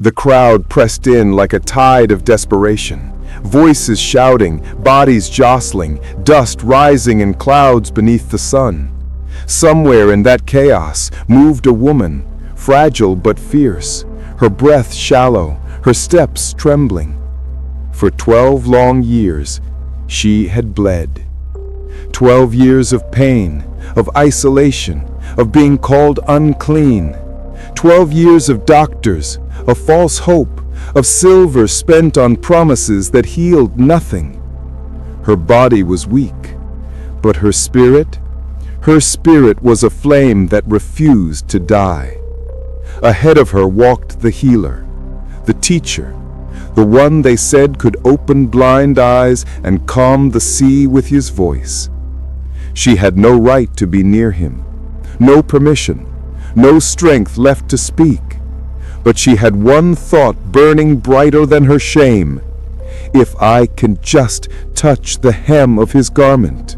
The crowd pressed in like a tide of desperation. Voices shouting, bodies jostling, dust rising in clouds beneath the sun. Somewhere in that chaos moved a woman, fragile but fierce, her breath shallow, her steps trembling. For 12 long years, she had bled. 12 years of pain, of isolation, of being called unclean. 12 years of doctors, of false hope, of silver spent on promises that healed nothing. Her body was weak, but her spirit was a flame that refused to die. Ahead of her walked the healer, the teacher, the one they said could open blind eyes and calm the sea with his voice. She had no right to be near him, no permission, no strength left to speak. But she had one thought burning brighter than her shame. If I can just touch the hem of his garment.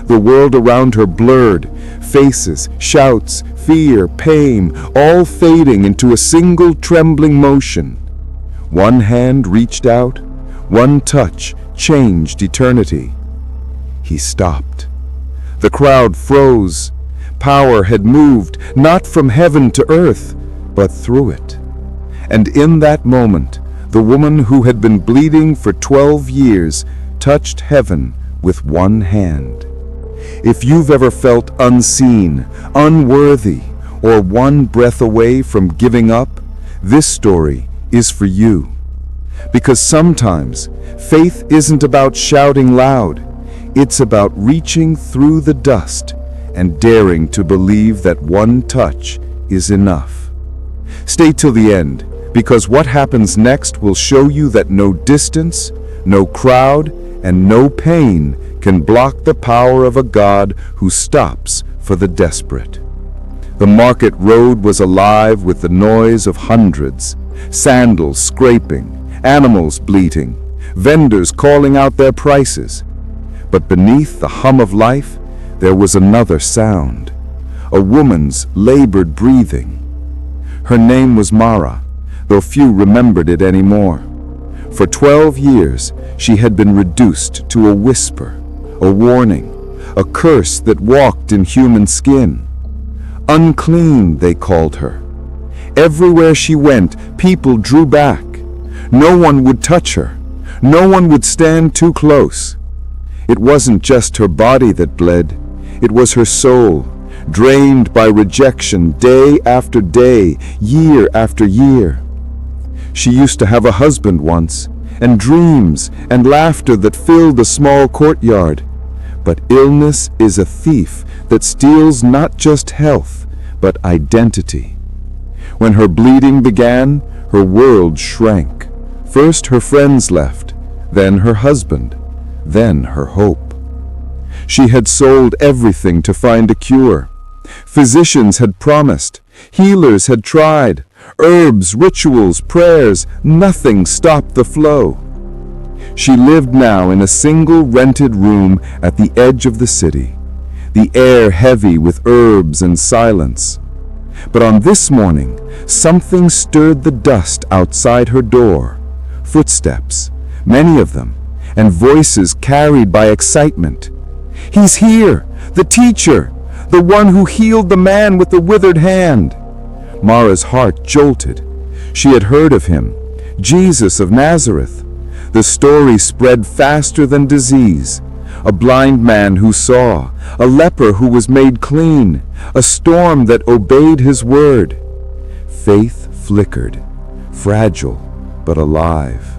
The world around her blurred, faces, shouts, fear, pain, all fading into a single trembling motion. One hand reached out, one touch changed eternity. He stopped. The crowd froze. Power had moved, not from heaven to earth, but through it. And in that moment, the woman who had been bleeding for 12 years touched heaven with one hand. If you've ever felt unseen, unworthy, or one breath away from giving up, this story is for you. Because sometimes faith isn't about shouting loud, it's about reaching through the dust and daring to believe that one touch is enough. Stay till the end, because what happens next will show you that no distance, no crowd, and no pain can block the power of a God who stops for the desperate. The market road was alive with the noise of hundreds, sandals scraping, animals bleating, vendors calling out their prices. But beneath the hum of life, there was another sound, a woman's labored breathing. Her name was Mara, though few remembered it anymore. For 12 years, she had been reduced to a whisper, a warning, a curse that walked in human skin. Unclean, they called her. Everywhere she went, people drew back. No one would touch her. No one would stand too close. It wasn't just her body that bled. It was her soul, drained by rejection day after day, year after year. She used to have a husband once, and dreams and laughter that filled the small courtyard. But illness is a thief that steals not just health, but identity. When her bleeding began, her world shrank. First her friends left, then her husband, then her hope. She had sold everything to find a cure. Physicians had promised, healers had tried, herbs, rituals, prayers, nothing stopped the flow. She lived now in a single rented room at the edge of the city, the air heavy with herbs and silence. But on this morning, something stirred the dust outside her door. Footsteps, many of them, and voices carried by excitement. "He's here, the teacher, the one who healed the man with the withered hand." Mara's heart jolted. She had heard of him, Jesus of Nazareth. The story spread faster than disease. A blind man who saw, a leper who was made clean, a storm that obeyed his word. Faith flickered, fragile but alive.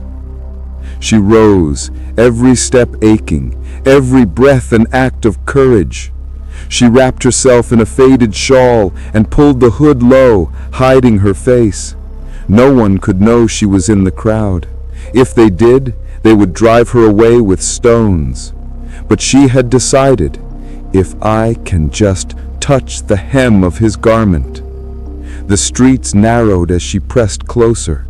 She rose, every step aching, every breath an act of courage. She wrapped herself in a faded shawl and pulled the hood low, hiding her face. No one could know she was in the crowd. If they did, they would drive her away with stones. But she had decided, if I can just touch the hem of his garment. The streets narrowed as she pressed closer.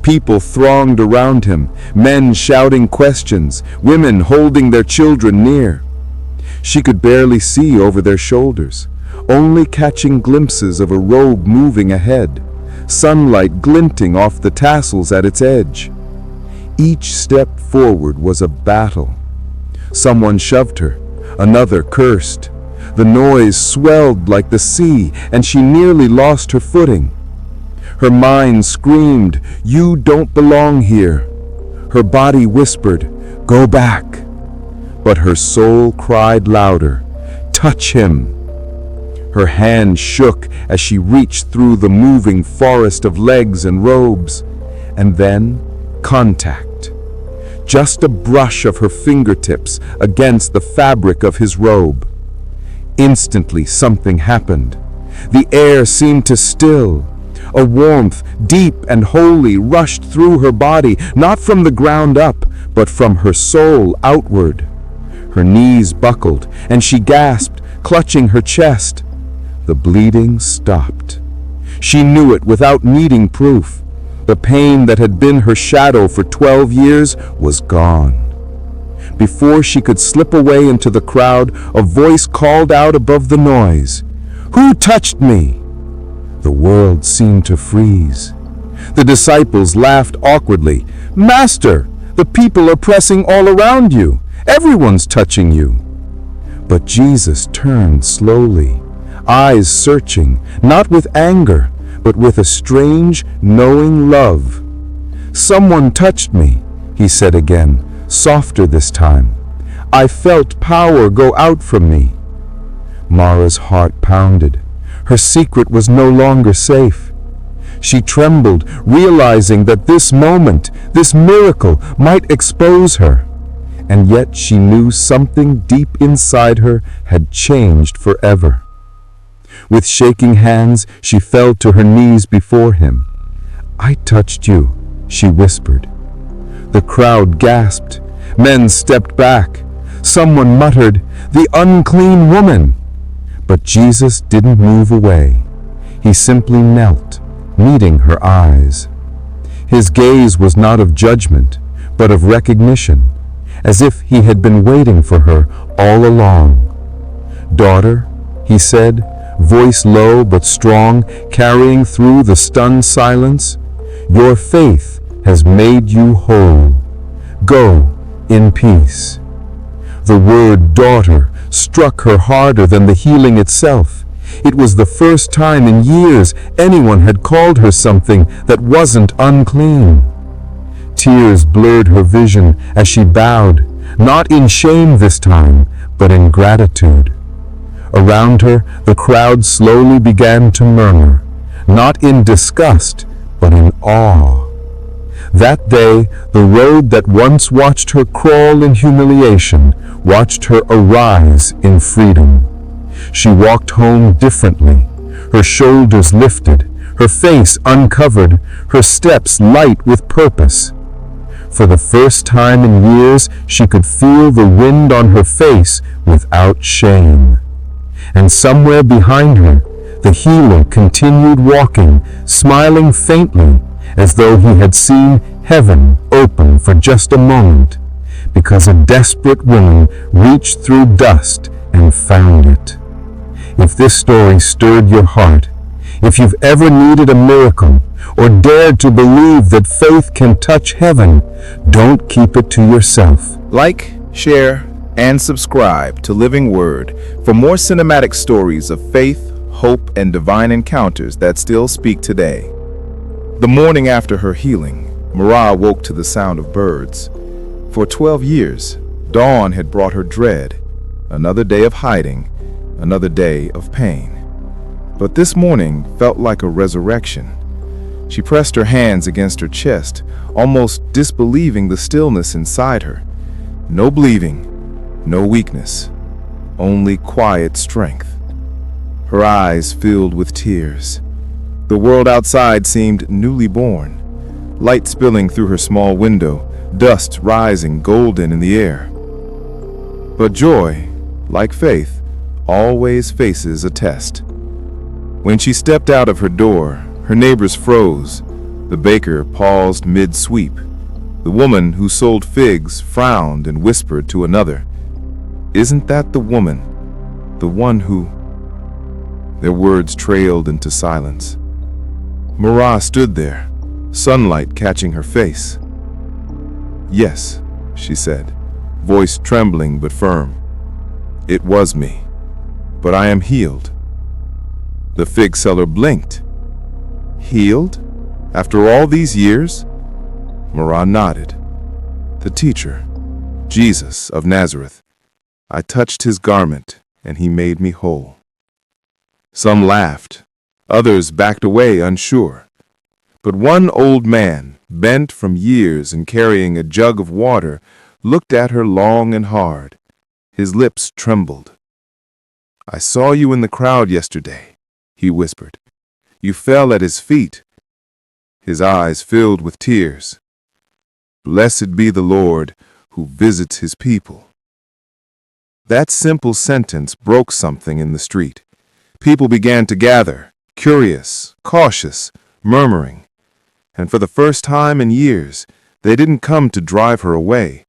People thronged around him, men shouting questions, women holding their children near. She could barely see over their shoulders, only catching glimpses of a robe moving ahead, sunlight glinting off the tassels at its edge. Each step forward was a battle. Someone shoved her, another cursed. The noise swelled like the sea, and she nearly lost her footing. Her mind screamed, "You don't belong here." Her body whispered, "Go back." But her soul cried louder, "Touch him." Her hand shook as she reached through the moving forest of legs and robes. And then, contact. Just a brush of her fingertips against the fabric of his robe. Instantly something happened. The air seemed to still. A warmth, deep and holy, rushed through her body, not from the ground up, but from her soul outward. Her knees buckled, and she gasped, clutching her chest. The bleeding stopped. She knew it without needing proof. The pain that had been her shadow for 12 years was gone. Before she could slip away into the crowd, a voice called out above the noise, "Who touched me?" The world seemed to freeze. The disciples laughed awkwardly. "Master, the people are pressing all around you. Everyone's touching you." But Jesus turned slowly, eyes searching, not with anger, but with a strange, knowing love. "Someone touched me," he said again, softer this time. "I felt power go out from me." Mara's heart pounded. Her secret was no longer safe. She trembled, realizing that this moment, this miracle, might expose her. And yet she knew something deep inside her had changed forever. With shaking hands, she fell to her knees before him. "I touched you," she whispered. The crowd gasped. Men stepped back. Someone muttered, "The unclean woman!" But Jesus didn't move away. He simply knelt, meeting her eyes. His gaze was not of judgment, but of recognition, as if he had been waiting for her all along. "Daughter," he said, voice low but strong, carrying through the stunned silence, "your faith has made you whole. Go in peace." The word "daughter" struck her harder than the healing itself. It was the first time in years anyone had called her something that wasn't unclean. Tears blurred her vision as she bowed, not in shame this time, but in gratitude. Around her, the crowd slowly began to murmur, not in disgust, but in awe. That day, the road that once watched her crawl in humiliation, watched her arise in freedom. She walked home differently, her shoulders lifted, her face uncovered, her steps light with purpose. For the first time in years, she could feel the wind on her face without shame. And somewhere behind her, the healer continued walking, smiling faintly, as though he had seen heaven open for just a moment, because a desperate woman reached through dust and found it. If this story stirred your heart, if you've ever needed a miracle, or dared to believe that faith can touch heaven, don't keep it to yourself. Like, share, and subscribe to Living Word for more cinematic stories of faith, hope, and divine encounters that still speak today. The morning after her healing, Mara woke to the sound of birds. For 12 years, dawn had brought her dread, another day of hiding, another day of pain. But this morning felt like a resurrection. She pressed her hands against her chest, almost disbelieving the stillness inside her. No bleeding, no weakness, only quiet strength. Her eyes filled with tears. The world outside seemed newly born, light spilling through her small window, dust rising golden in the air. But joy, like faith, always faces a test. When she stepped out of her door, her neighbors froze. The baker paused mid-sweep. The woman who sold figs frowned and whispered to another, "Isn't that the woman? The one who—" Their words trailed into silence. Marah stood there, sunlight catching her face. "Yes," she said, voice trembling but firm. "It was me, but I am healed." The fig seller blinked. "Healed? After all these years?" Marah nodded. "The teacher, Jesus of Nazareth. I touched his garment, and he made me whole." Some laughed, others backed away unsure. But one old man, bent from years and carrying a jug of water, looked at her long and hard. His lips trembled. "I saw you in the crowd yesterday," he whispered. "You fell at his feet." His eyes filled with tears. "Blessed be the Lord who visits his people." That simple sentence broke something in the street. People began to gather, curious, cautious, murmuring. And for the first time in years, they didn't come to drive her away.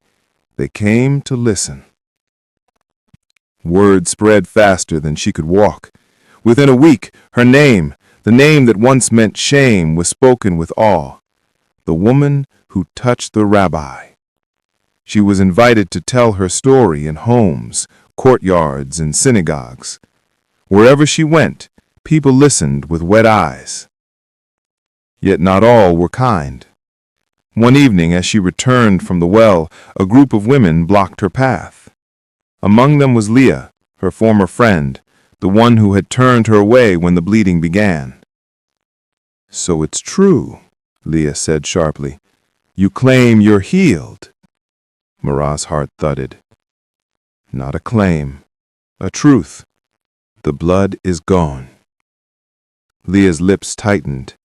They came to listen. Word spread faster than she could walk. Within a week, her name, the name that once meant shame, was spoken with awe. The woman who touched the rabbi. She was invited to tell her story in homes, courtyards, and synagogues. Wherever she went, people listened with wet eyes. Yet not all were kind. One evening, as she returned from the well, a group of women blocked her path. Among them was Leah, her former friend, the one who had turned her away when the bleeding began. "So it's true," Leah said sharply. "You claim you're healed." Marah's heart thudded. Not a claim, a truth. The blood is gone. Leah's lips tightened.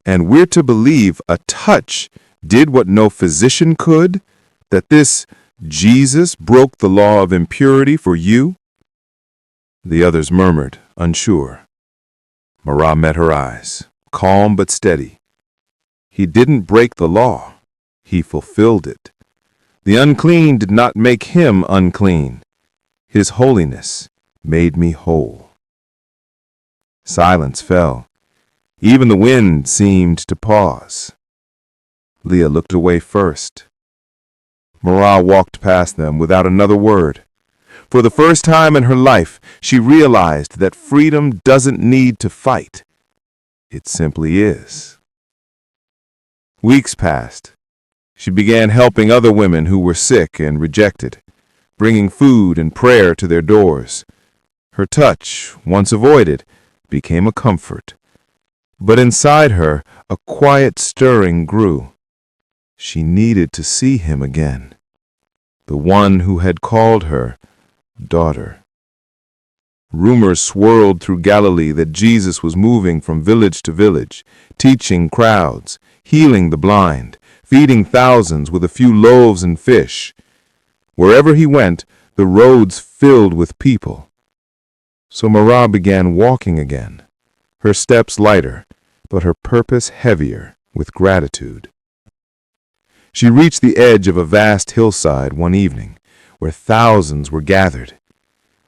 "And we're to believe a touch did what no physician could? That this Jesus broke the law of impurity for you?" The others murmured, unsure. Marah met her eyes, calm but steady. "He didn't break the law. He fulfilled it. The unclean did not make him unclean. His holiness made me whole." Silence fell. Even the wind seemed to pause. Leah looked away first. Marah walked past them without another word. For the first time in her life, she realized that freedom doesn't need to fight. It simply is. Weeks passed. She began helping other women who were sick and rejected, bringing food and prayer to their doors. Her touch, once avoided, became a comfort. But inside her, a quiet stirring grew. She needed to see him again, the one who had called her daughter. Rumors swirled through Galilee that Jesus was moving from village to village, teaching crowds, healing the blind, feeding thousands with a few loaves and fish. Wherever he went, the roads filled with people. So Marah began walking again, her steps lighter, but her purpose heavier with gratitude. She reached the edge of a vast hillside one evening, where thousands were gathered.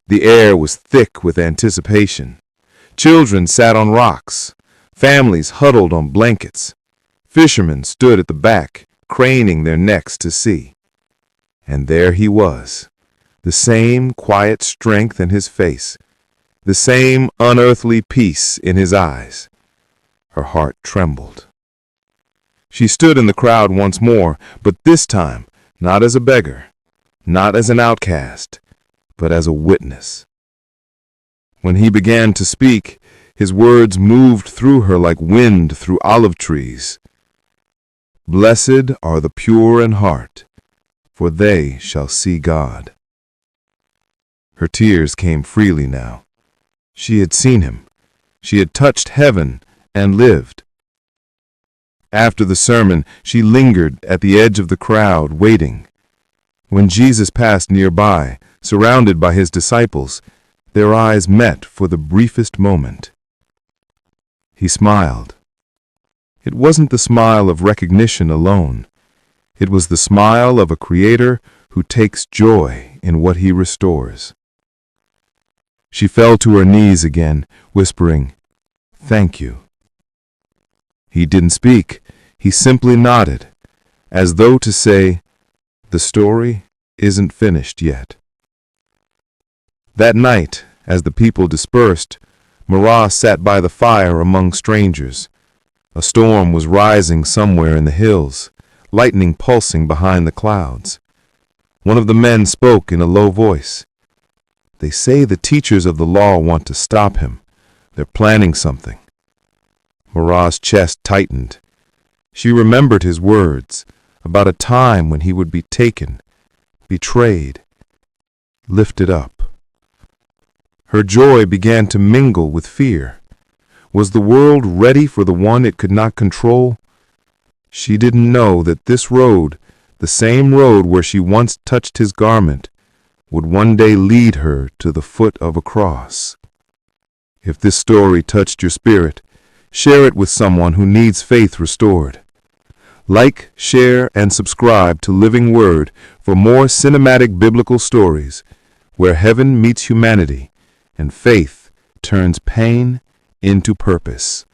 The air was thick with anticipation. Children sat on rocks. Families huddled on blankets. Fishermen stood at the back, craning their necks to see. And there he was, the same quiet strength in his face, the same unearthly peace in his eyes. Her heart trembled. She stood in the crowd once more, but this time not as a beggar, not as an outcast, but as a witness. When he began to speak, his words moved through her like wind through olive trees. "Blessed are the pure in heart, for they shall see God." Her tears came freely now. She had seen him. She had touched heaven and lived. After the sermon, she lingered at the edge of the crowd, waiting. When Jesus passed nearby, surrounded by his disciples, their eyes met for the briefest moment. He smiled. It wasn't the smile of recognition alone. It was the smile of a creator who takes joy in what he restores. She fell to her knees again, whispering, "Thank you." He didn't speak. He simply nodded, as though to say, "The story isn't finished yet." That night, as the people dispersed, Marah sat by the fire among strangers. A storm was rising somewhere in the hills, lightning pulsing behind the clouds. One of the men spoke in a low voice. "They say the teachers of the law want to stop him. They're planning something." Marah's chest tightened. She remembered his words about a time when he would be taken, betrayed, lifted up. Her joy began to mingle with fear. Was the world ready for the one it could not control? She didn't know that this road, the same road where she once touched his garment, would one day lead her to the foot of a cross. If this story touched your spirit, share it with someone who needs faith restored. Like, share, and subscribe to Living Word for more cinematic biblical stories where heaven meets humanity and faith turns pain into purpose.